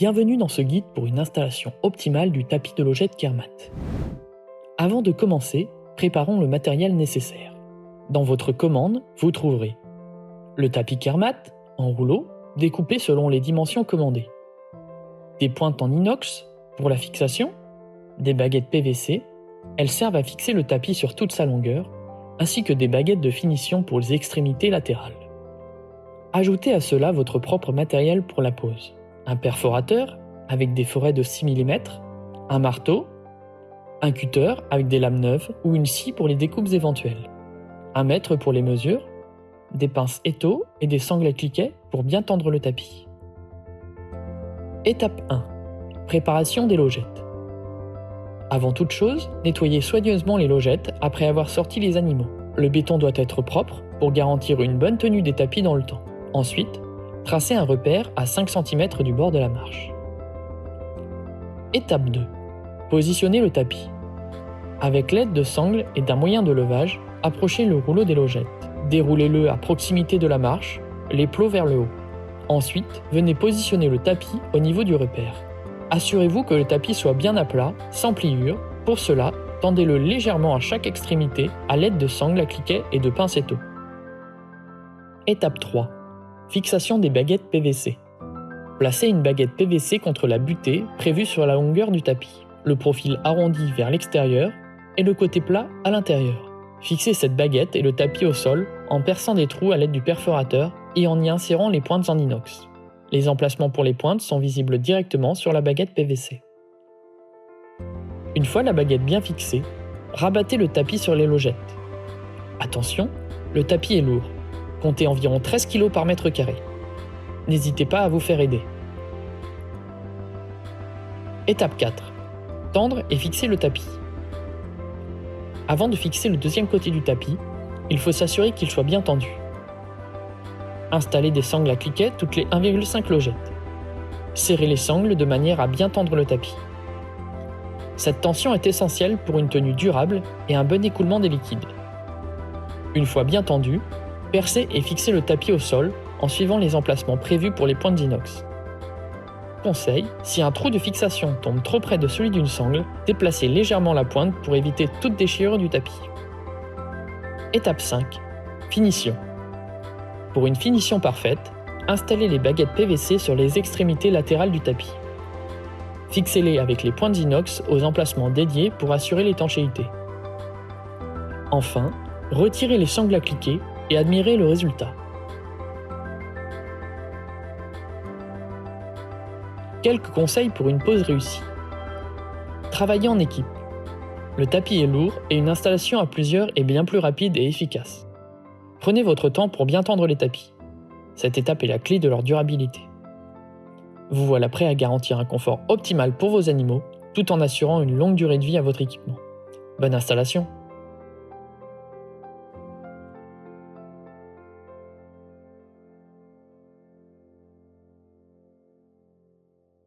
Bienvenue dans ce guide pour une installation optimale du tapis de logette Kermat. Avant de commencer, préparons le matériel nécessaire. Dans votre commande, vous trouverez le tapis Kermat en rouleau, découpé selon les dimensions commandées, des pointes en inox pour la fixation, des baguettes PVC, elles servent à fixer le tapis sur toute sa longueur, ainsi que des baguettes de finition pour les extrémités latérales. Ajoutez à cela votre propre matériel pour la pose. Un perforateur avec des forêts de 6 mm, un marteau, un cutter avec des lames neuves ou une scie pour les découpes éventuelles, un mètre pour les mesures, des pinces étau et des sangles à cliquet pour bien tendre le tapis. Étape 1. Préparation des logettes. Avant toute chose, nettoyez soigneusement les logettes après avoir sorti les animaux. Le béton doit être propre pour garantir une bonne tenue des tapis dans le temps. Ensuite, tracez un repère à 5 cm du bord de la marche. Étape 2. Positionnez le tapis. Avec l'aide de sangles et d'un moyen de levage, approchez le rouleau des logettes. Déroulez-le à proximité de la marche, les plots vers le haut. Ensuite, venez positionner le tapis au niveau du repère. Assurez-vous que le tapis soit bien à plat, sans pliure. Pour cela, tendez-le légèrement à chaque extrémité à l'aide de sangles à cliquet et de pinces étau. Étape 3. Fixation des baguettes PVC. Placez une baguette PVC contre la butée prévue sur la longueur du tapis, le profil arrondi vers l'extérieur et le côté plat à l'intérieur. Fixez cette baguette et le tapis au sol en perçant des trous à l'aide du perforateur et en y insérant les pointes en inox. Les emplacements pour les pointes sont visibles directement sur la baguette PVC. Une fois la baguette bien fixée, rabattez le tapis sur les logettes. Attention, le tapis est lourd. Comptez environ 13 kg par mètre carré. N'hésitez pas à vous faire aider. Étape 4. Tendre et fixer le tapis. Avant de fixer le deuxième côté du tapis, il faut s'assurer qu'il soit bien tendu. Installez des sangles à cliquet toutes les 1,5 logettes. Serrez les sangles de manière à bien tendre le tapis. Cette tension est essentielle pour une tenue durable et un bon écoulement des liquides. Une fois bien tendu, percez et fixez le tapis au sol en suivant les emplacements prévus pour les pointes d'inox. Conseil, si un trou de fixation tombe trop près de celui d'une sangle, déplacez légèrement la pointe pour éviter toute déchirure du tapis. Étape 5. Finition. Pour une finition parfaite, installez les baguettes PVC sur les extrémités latérales du tapis. Fixez-les avec les pointes d'inox aux emplacements dédiés pour assurer l'étanchéité. Enfin, retirez les sangles à cliquer et admirez le résultat. Quelques conseils pour une pose réussie. Travaillez en équipe. Le tapis est lourd et une installation à plusieurs est bien plus rapide et efficace. Prenez votre temps pour bien tendre les tapis. Cette étape est la clé de leur durabilité. Vous voilà prêt à garantir un confort optimal pour vos animaux, tout en assurant une longue durée de vie à votre équipement. Bonne installation!